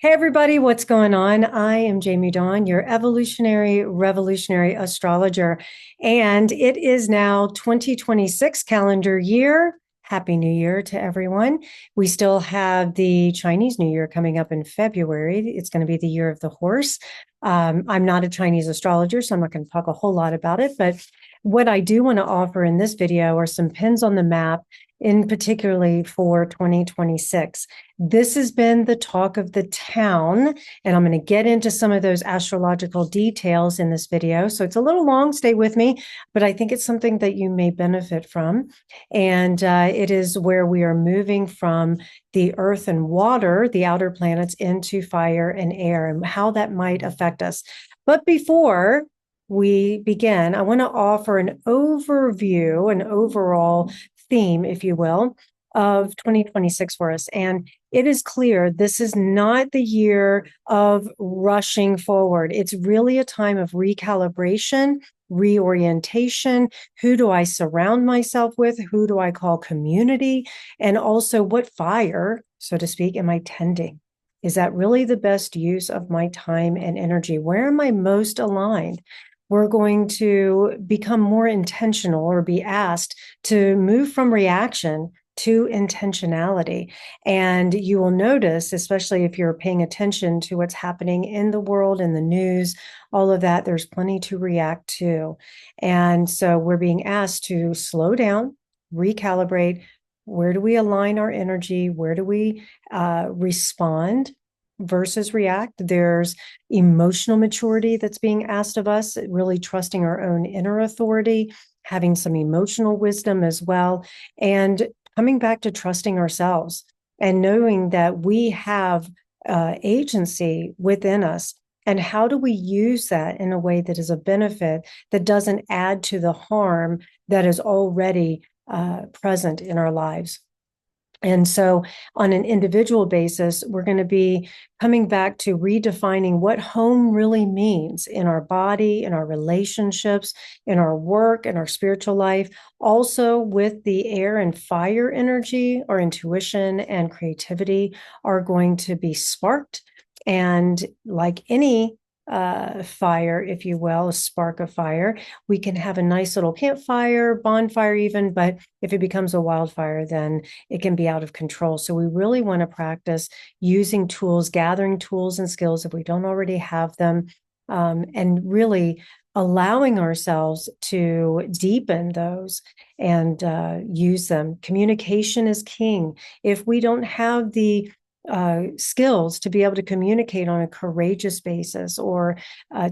Hey everybody, what's going on? I am Jamie Dawn, your evolutionary revolutionary astrologer, and it is now 2026 calendar year. Happy New Year to everyone. We still have the Chinese New Year coming up in February. It's going to be the year of the horse. I'm not a Chinese astrologer, so I'm not going to talk a whole lot about it, but what I do want to offer in this video are some pins on the map in particularly for 2026. This has been the talk of the town, and I'm going to get into some of those astrological details in this video. So it's a little long, stay with me, but I think it's something that you may benefit from. And it is where we are moving from the earth and water, the outer planets, into fire and air, and how that might affect us. But before we begin, I want to offer an overview, an overall theme, if you will, of 2026 for us. And it is clear this is not the year of rushing forward. It's really a time of recalibration, reorientation. Who do I surround myself with? Who do I call community? And also, what fire, so to speak, am I tending? Is that really the best use of my time and energy? Where am I most aligned? We're going to become more intentional or be asked to move from reaction to intentionality. And you will notice, especially if you're paying attention to what's happening in the world, in the news, all of that, there's plenty to react to. And so we're being asked to slow down, recalibrate. Where do we align our energy? Where do we respond versus react? There's emotional maturity that's being asked of us, really trusting our own inner authority, having some emotional wisdom as well, and coming back to trusting ourselves and knowing that we have agency within us. And how do we use that in a way that is a benefit that doesn't add to the harm that is already present in our lives? And so on an individual basis, we're going to be coming back to redefining what home really means in our body, in our relationships, in our work, in our spiritual life. Also with the air and fire energy, our intuition and creativity are going to be sparked. And like any fire, if you will, a spark of fire, we can have a nice little campfire, bonfire even, but if it becomes a wildfire, then it can be out of control. So we really want to practice using tools, gathering tools and skills if we don't already have them, and really allowing ourselves to deepen those and use them. Communication is king. If we don't have the skills to be able to communicate on a courageous basis, or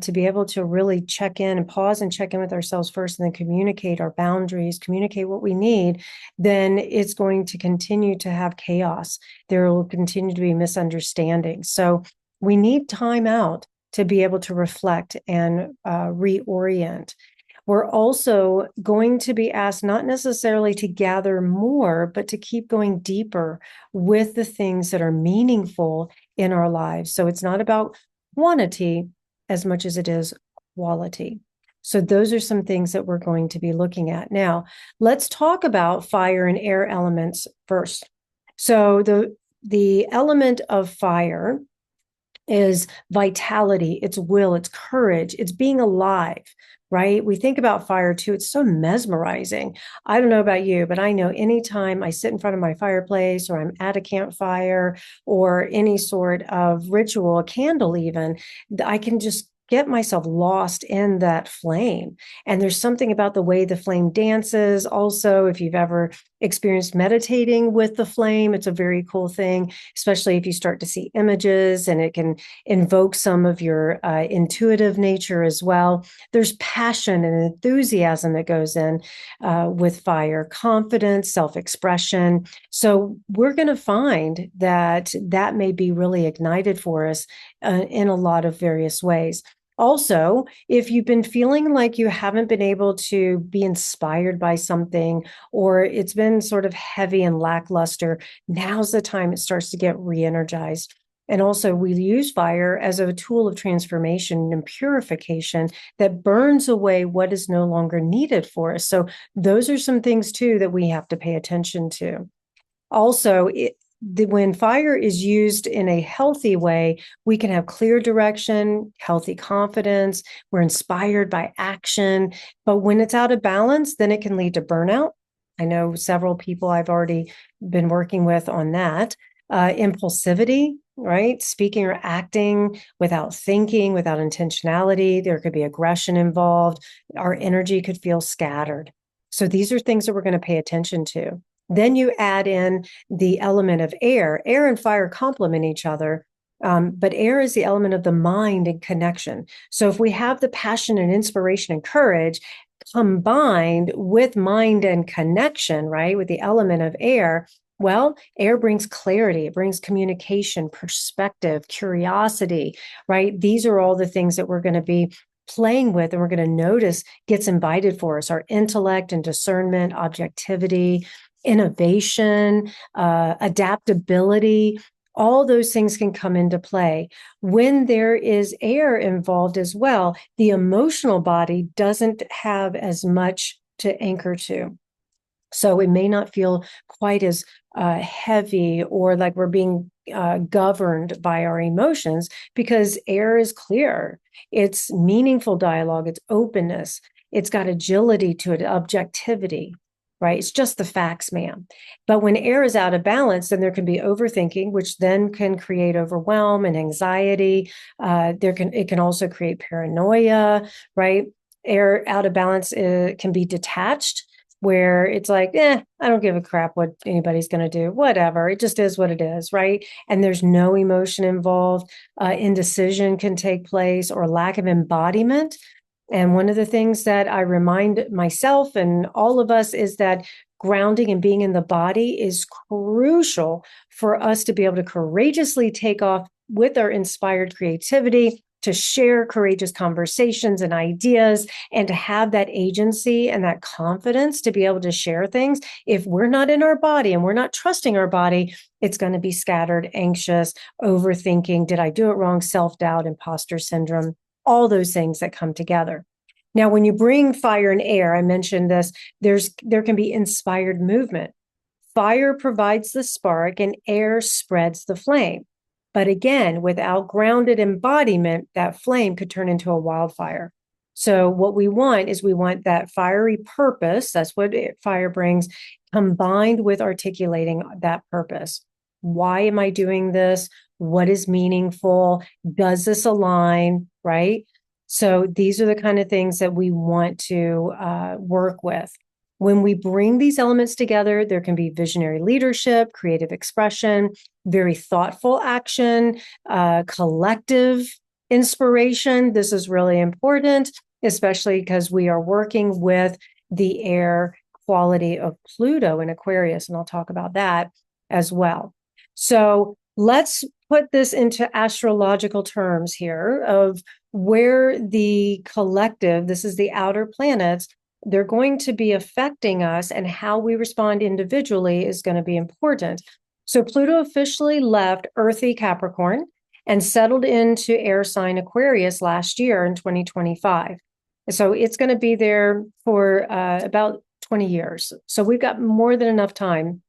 to be able to really check in and pause and check in with ourselves first and then communicate our boundaries, communicate what we need, then it's going to continue to have chaos. There will continue to be misunderstandings. So we need time out to be able to reflect and reorient. We're also going to be asked not necessarily to gather more, but to keep going deeper with the things that are meaningful in our lives. So it's not about quantity as much as it is quality. So those are some things that we're going to be looking at. Now, let's talk about fire and air elements first. So the element of fire is vitality, it's will, it's courage, it's being alive, right? We think about fire too. It's so mesmerizing. I don't know about you, but I know anytime I sit in front of my fireplace or I'm at a campfire or any sort of ritual, a candle even, I can just get myself lost in that flame. And there's something about the way the flame dances. Also, if you've ever experienced meditating with the flame, it's a very cool thing, especially if you start to see images and it can invoke some of your intuitive nature as well. There's passion and enthusiasm that goes in with fire, confidence, self-expression. So we're going to find that that may be really ignited for us in a lot of various ways. Also, if you've been feeling like you haven't been able to be inspired by something, or it's been sort of heavy and lackluster, now's the time it starts to get re-energized. And also, we use fire as a tool of transformation and purification that burns away what is no longer needed for us. So those are some things too that we have to pay attention to. Also, when fire is used in a healthy way, we can have clear direction, healthy confidence. We're inspired by action. But when it's out of balance, then it can lead to burnout. I know several people I've already been working with on that. Impulsivity, right? Speaking or acting without thinking, without intentionality. There could be aggression involved. Our energy could feel scattered. So these are things that we're going to pay attention to. Then you add in the element of air. Air and fire complement each other, but air is the element of the mind and connection. So if we have the passion and inspiration and courage combined with mind and connection, right, with the element of air, well, air brings clarity, it brings communication, perspective, curiosity, right? These are all the things that we're going to be playing with and we're going to notice gets invited for us. Our intellect and discernment, objectivity, innovation, adaptability, all those things can come into play. When there is air involved as well, the emotional body doesn't have as much to anchor to. So it may not feel quite as heavy or like we're being governed by our emotions because air is clear. It's meaningful dialogue, it's openness, it's got agility to it, objectivity, right? It's just the facts, ma'am. But when air is out of balance, then there can be overthinking, which then can create overwhelm and anxiety. It can also create paranoia, right? Air out of balance can be detached, where it's like, I don't give a crap what anybody's going to do, whatever. It just is what it is, right? And there's no emotion involved. Indecision can take place or lack of embodiment. And one of the things that I remind myself and all of us is that grounding and being in the body is crucial for us to be able to courageously take off with our inspired creativity, to share courageous conversations and ideas, and to have that agency and that confidence to be able to share things. If we're not in our body and we're not trusting our body, it's going to be scattered, anxious, overthinking. Did I do it wrong? Self-doubt, imposter syndrome, all those things that come together. Now, when you bring fire and air, I mentioned this, there can be inspired movement. Fire provides the spark and air spreads the flame. But again, without grounded embodiment, that flame could turn into a wildfire. So what we want is we want that fiery purpose. That's what fire brings, combined with articulating that purpose. Why am I doing this? What is meaningful? Does this align? Right? So these are the kind of things that we want to work with. When we bring these elements together, there can be visionary leadership, creative expression, very thoughtful action, collective inspiration. This is really important, especially because we are working with the air quality of Pluto in Aquarius, and I'll talk about that as well. So let's put this into astrological terms here of where the collective, this is the outer planets, they're going to be affecting us, and how we respond individually is going to be important. So Pluto officially left earthy Capricorn and settled into air sign Aquarius last year in 2025. So it's going to be there for about 20 years. So we've got more than enough time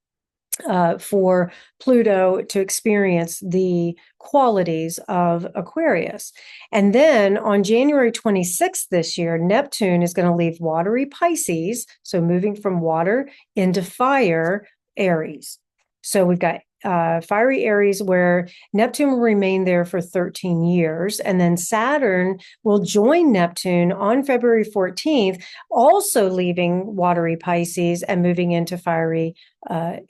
for Pluto to experience the qualities of Aquarius. And then on January 26th this year, Neptune is going to leave watery Pisces, so moving from water into fire Aries. So we've got fiery Aries, where Neptune will remain there for 13 years. And then Saturn will join Neptune on February 14th, also leaving watery Pisces and moving into fiery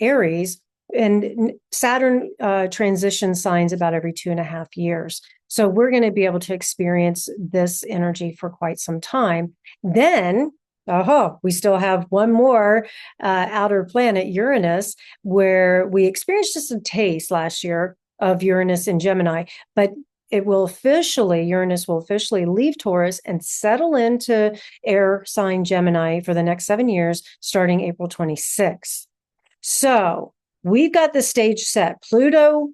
Aries. And Saturn transitions signs about every 2.5 years. So we're going to be able to experience this energy for quite some time. Then we still have one more outer planet, Uranus, where we experienced just a taste last year of Uranus in Gemini, but Uranus will officially leave Taurus and settle into air sign Gemini for the next 7 years, starting April 26th. So we've got the stage set. Pluto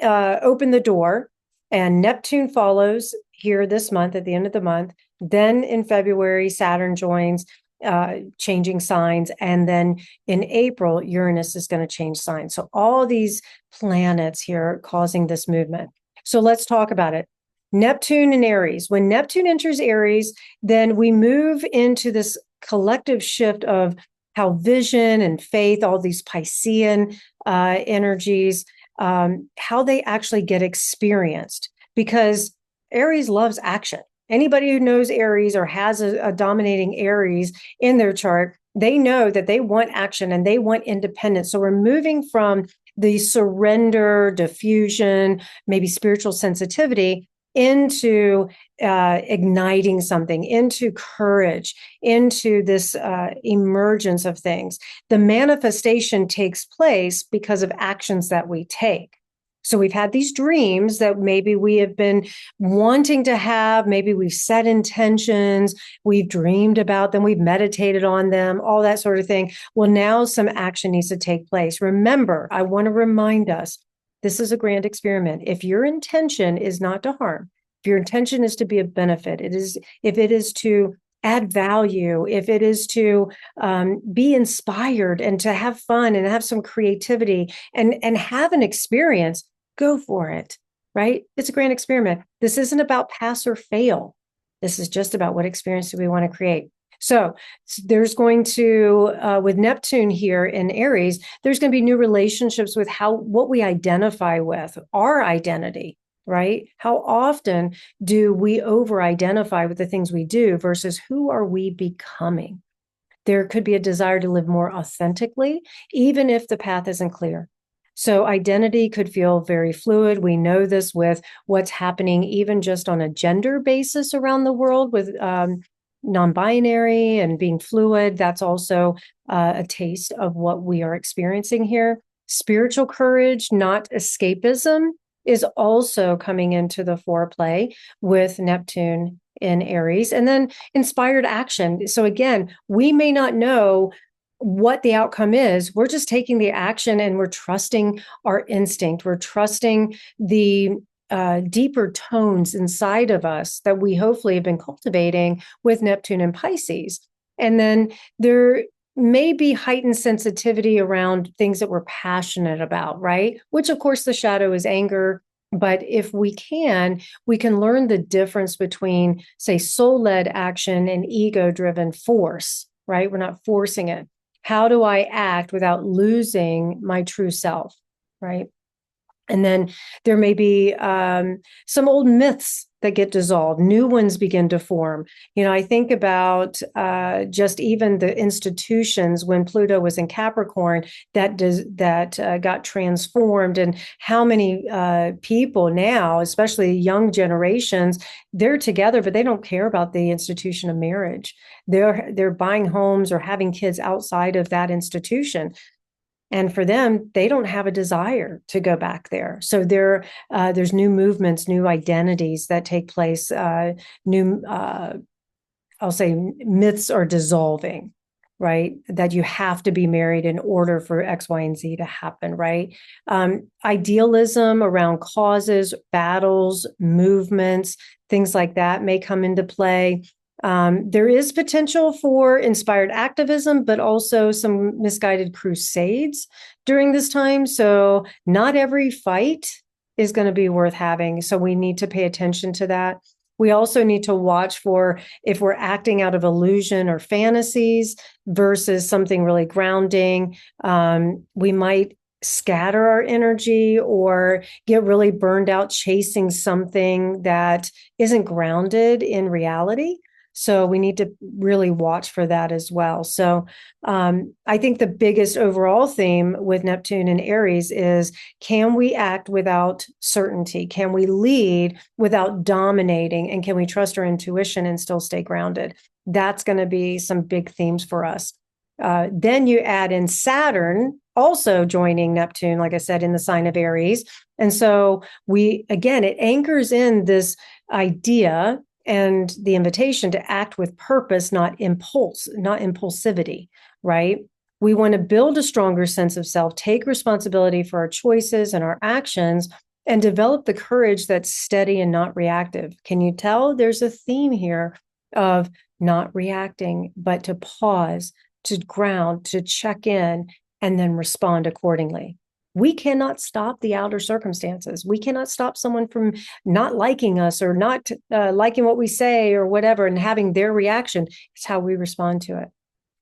opened the door, and Neptune follows here this month at the end of the month. Then in February, Saturn joins, changing signs. And then in April, Uranus is going to change signs. So all these planets here causing this movement. So let's talk about it. Neptune in Aries. When Neptune enters Aries, then we move into this collective shift of how vision and faith, all these Piscean energies, how they actually get experienced, because Aries loves action. Anybody who knows Aries or has a dominating Aries in their chart, they know that they want action and they want independence. So we're moving from the surrender, diffusion, maybe spiritual sensitivity into igniting something, into courage, into this emergence of things. The manifestation takes place because of actions that we take. So we've had these dreams that maybe we have been wanting to have. Maybe we've set intentions, we've dreamed about them, we've meditated on them, all that sort of thing. Well, now some action needs to take place. Remember, I want to remind us, this is a grand experiment. If your intention is not to harm, if your intention is to be of benefit, if it is to add value, if it is to be inspired and to have fun and have some creativity and have an experience, go for it, right? It's a grand experiment. This isn't about pass or fail. This is just about what experience do we want to create. So there's going to, with Neptune here in Aries, there's going to be new relationships with what we identify with, our identity, right? How often do we over-identify with the things we do versus who are we becoming? There could be a desire to live more authentically, even if the path isn't clear. So identity could feel very fluid. We know this with what's happening even just on a gender basis around the world with non-binary and being fluid. That's also a taste of what we are experiencing here. Spiritual courage, not escapism, is also coming into the foreplay with Neptune in Aries. And then inspired action. So again, we may not know what the outcome is. We're just taking the action and we're trusting our instinct. We're trusting the deeper tones inside of us that we hopefully have been cultivating with Neptune and Pisces. And then there may be heightened sensitivity around things that we're passionate about, right? Which of course the shadow is anger. But if we can learn the difference between, say, soul-led action and ego-driven force, right? We're not forcing it. How do I act without losing my true self, right? And then there may be some old myths that get dissolved, new ones begin to form. I think about just even the institutions when Pluto was in Capricorn that got transformed, and how many people now, especially young generations, they're together, but they don't care about the institution of marriage. They're buying homes or having kids outside of that institution. And for them, they don't have a desire to go back there. So there's new movements, new identities that take place, I'll say myths are dissolving, right? That you have to be married in order for X, Y, and Z to happen, right? Idealism around causes, battles, movements, things like that may come into play. There is potential for inspired activism, but also some misguided crusades during this time. So not every fight is going to be worth having. So we need to pay attention to that. We also need to watch for if we're acting out of illusion or fantasies versus something really grounding. We might scatter our energy or get really burned out chasing something that isn't grounded in reality. So we need to really watch for that as well. So I think the biggest overall theme with Neptune and Aries is, can we act without certainty? Can we lead without dominating? And can we trust our intuition and still stay grounded? That's going to be some big themes for us. Then you add in Saturn also joining Neptune, like I said, in the sign of Aries. And so it anchors in this idea and the invitation to act with purpose, not impulsivity, right? We want to build a stronger sense of self, take responsibility for our choices and our actions, and develop the courage that's steady and not reactive. Can you tell there's a theme here of not reacting, but to pause, to ground, to check in, and then respond accordingly. We cannot stop the outer circumstances. We cannot stop someone from not liking us or not liking what we say or whatever and having their reaction. It's how we respond to it.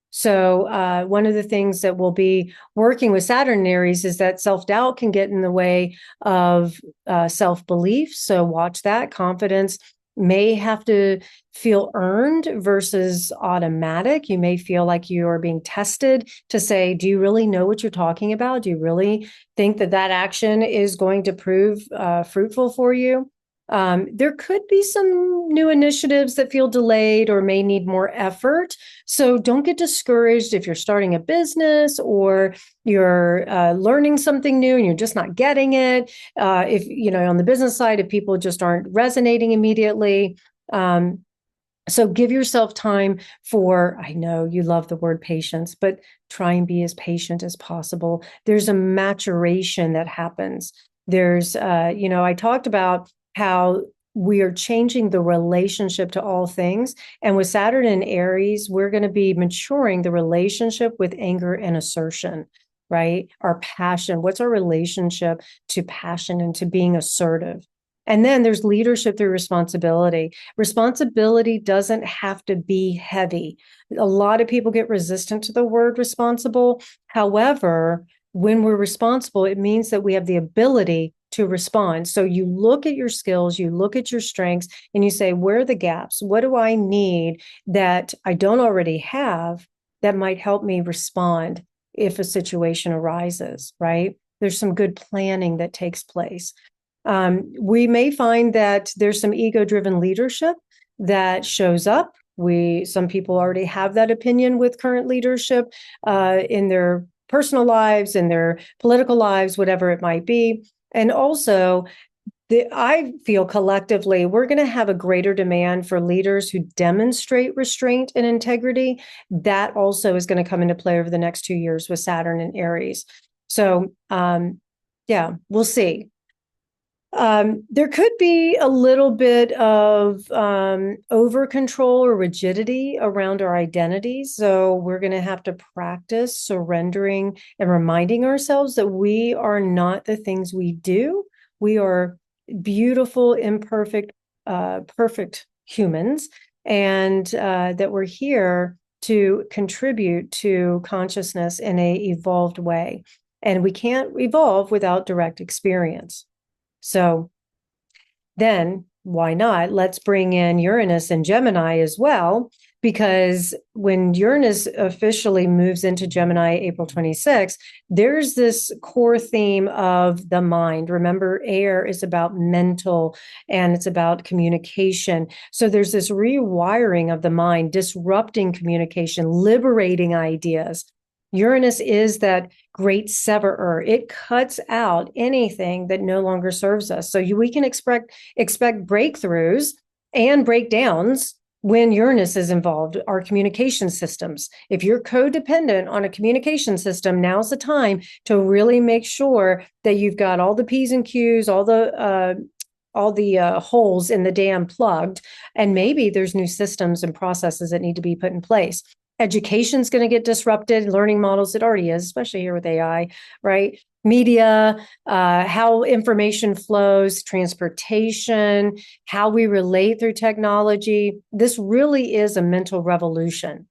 So one of the things that we'll be working with Saturn and Aries is that self-doubt can get in the way of self-belief. So watch that. Confidence may have to feel earned versus automatic. You may feel like you are being tested to say, do you really know what you're talking about? Do you really think that that action is going to prove fruitful for you? There could be some new initiatives that feel delayed or may need more effort. So don't get discouraged if you're starting a business or you're learning something new and you're just not getting it. If, on the business side, if people just aren't resonating immediately. So give yourself time for, I know you love the word patience, but try and be as patient as possible. There's a maturation that happens. There's, I talked about how we are changing the relationship to all things. And with Saturn and Aries, we're going to be maturing the relationship with anger and assertion, right? Our passion. What's our relationship to passion and to being assertive? And then there's leadership through responsibility. Responsibility doesn't have to be heavy. A lot of people get resistant to the word responsible. However, when we're responsible, it means that we have the ability to respond. So you look at your skills, you look at your strengths, and you say, where are the gaps? What do I need that I don't already have that might help me respond if a situation arises, right? There's some good planning that takes place. We may find that there's some ego-driven leadership that shows up. Some people already have that opinion with current leadership in their personal lives, in their political lives, whatever it might be. And also, I feel collectively, we're going to have a greater demand for leaders who demonstrate restraint and integrity. That also is going to come into play over the next 2 years with Saturn and Aries. So, we'll see. There could be a little bit of over control or rigidity around our identities. So we're going to have to practice surrendering and reminding ourselves that we are not the things we do. We are beautiful, imperfect, perfect humans, and that we're here to contribute to consciousness in an evolved way. And we can't evolve without direct experience. So then why not? Let's bring in Uranus and Gemini as well, because when Uranus officially moves into Gemini April 26th, there's this core theme of the mind. Remember, air is about mental and it's about communication. So there's this rewiring of the mind, disrupting communication, liberating ideas. Uranus is that great severer. It cuts out anything that no longer serves us. So we can expect breakthroughs and breakdowns when Uranus is involved, our communication systems. If you're codependent on a communication system, now's the time to really make sure that you've got all the P's and Q's, all the holes in the dam plugged, and maybe there's new systems and processes that need to be put in place. Education's going to get disrupted, learning models, it already is, especially here with AI, right? Media, how information flows, transportation, how we relate through technology. This really is a mental revolution.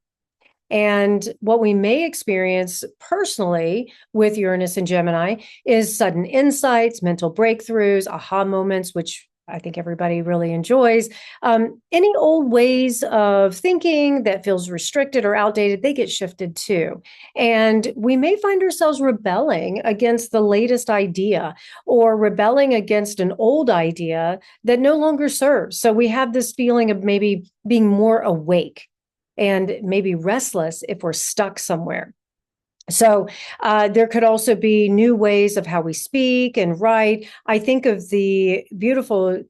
And what we may experience personally with Uranus and Gemini is sudden insights, mental breakthroughs, aha moments, which I think everybody really enjoys. Any old ways of thinking that feels restricted or outdated, they get shifted too. And we may find ourselves rebelling against the latest idea or rebelling against an old idea that no longer serves. So we have this feeling of maybe being more awake and maybe restless if we're stuck somewhere. So there could also be new ways of how we speak and write. I think of the beautiful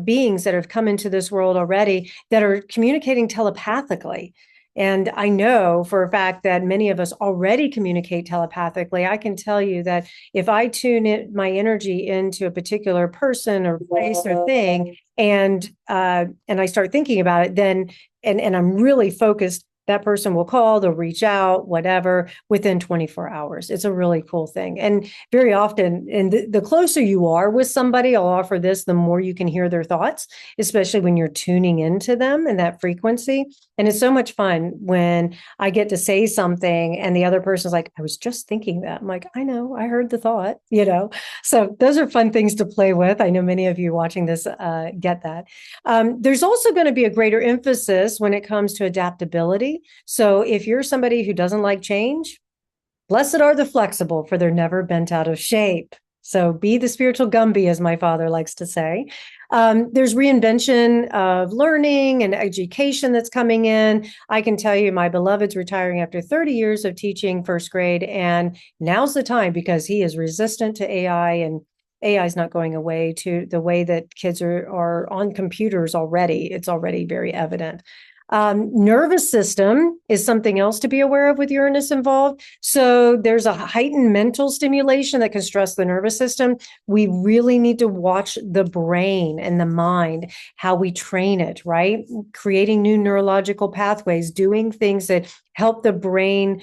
beings that have come into this world already that are communicating telepathically. And I know for a fact that many of us already communicate telepathically. I can tell you that if I tune my energy into a particular person or place or thing, and I start thinking about it, then and I'm really focused, that person will call, they'll reach out, whatever, within 24 hours. It's a really cool thing. And very often, and the closer you are with somebody, I'll offer this, the more you can hear their thoughts, especially when you're tuning into them and that frequency. And it's so much fun when I get to say something and the other person's like, I was just thinking that. I'm like, I know, I heard the thought, you know? So those are fun things to play with. I know many of you watching this get that. There's also going to be a greater emphasis when it comes to adaptability. So if you're somebody who doesn't like change, blessed are the flexible, for they're never bent out of shape. So be the spiritual Gumby, as my father likes to say. There's reinvention of learning and education that's coming in. I can tell you my beloved's retiring after 30 years of teaching first grade, and now's the time because he is resistant to AI, and AI is not going away to the way that kids are on computers already. It's already very evident. Nervous system is something else to be aware of with Uranus involved. So there's a heightened mental stimulation that can stress the nervous system. We really need to watch the brain and the mind, how we train it, right? Creating new neurological pathways, doing things that help the brain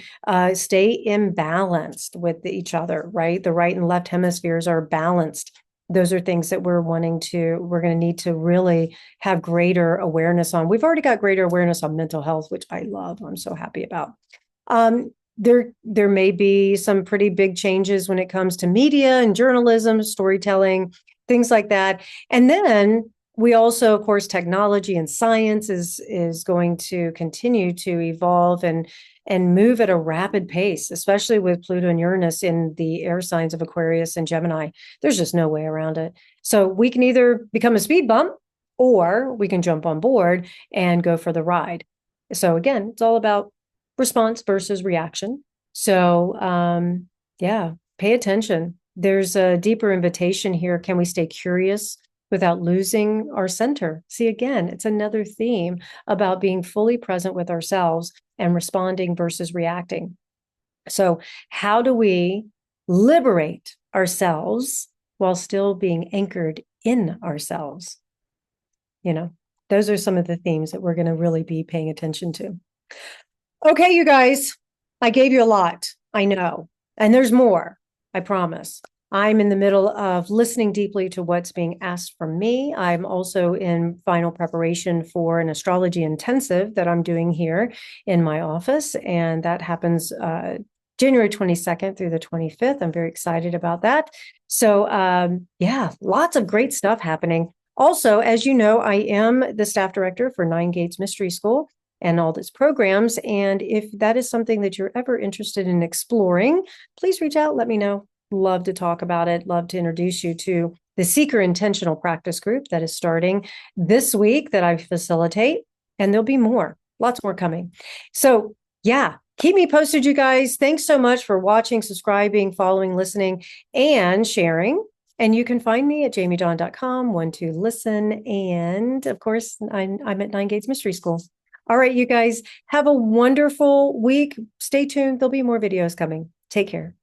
stay imbalanced with each other, right? The right and left hemispheres are balanced. Those are things that we're going to need to really have greater awareness on. We've already got greater awareness on mental health, which I love. I'm so happy about. There may be some pretty big changes when it comes to media and journalism, storytelling, things like that. And then we also, of course, technology and science is going to continue to evolve and move at a rapid pace, especially with Pluto and Uranus in the air signs of Aquarius and Gemini. There's just no way around it. So we can either become a speed bump or we can jump on board and go for the ride. So again, it's all about response versus reaction. So yeah, pay attention. There's a deeper invitation here. Can we stay curious without losing our center? See, again, it's another theme about being fully present with ourselves and responding versus reacting. So how do we liberate ourselves while still being anchored in ourselves? You know, those are some of the themes that we're going to really be paying attention to. Okay, you guys, I gave you a lot. I know. And there's more, I promise. I'm in the middle of listening deeply to what's being asked from me. I'm also in final preparation for an astrology intensive that I'm doing here in my office, and that happens January 22nd through the 25th. I'm very excited about that. So yeah, lots of great stuff happening. Also, as you know, I am the staff director for Nine Gates Mystery School and all its programs. And if that is something that you're ever interested in exploring, please reach out, let me know. Love to talk about it. Love to introduce you to the Seeker Intentional Practice Group that is starting this week that I facilitate. And there'll be more, lots more coming. So yeah, keep me posted, you guys. Thanks so much for watching, subscribing, following, listening, and sharing. And you can find me at jamiedawn.com, one to listen. And of course, I'm at Nine Gates Mystery School. All right, you guys, have a wonderful week. Stay tuned. There'll be more videos coming. Take care.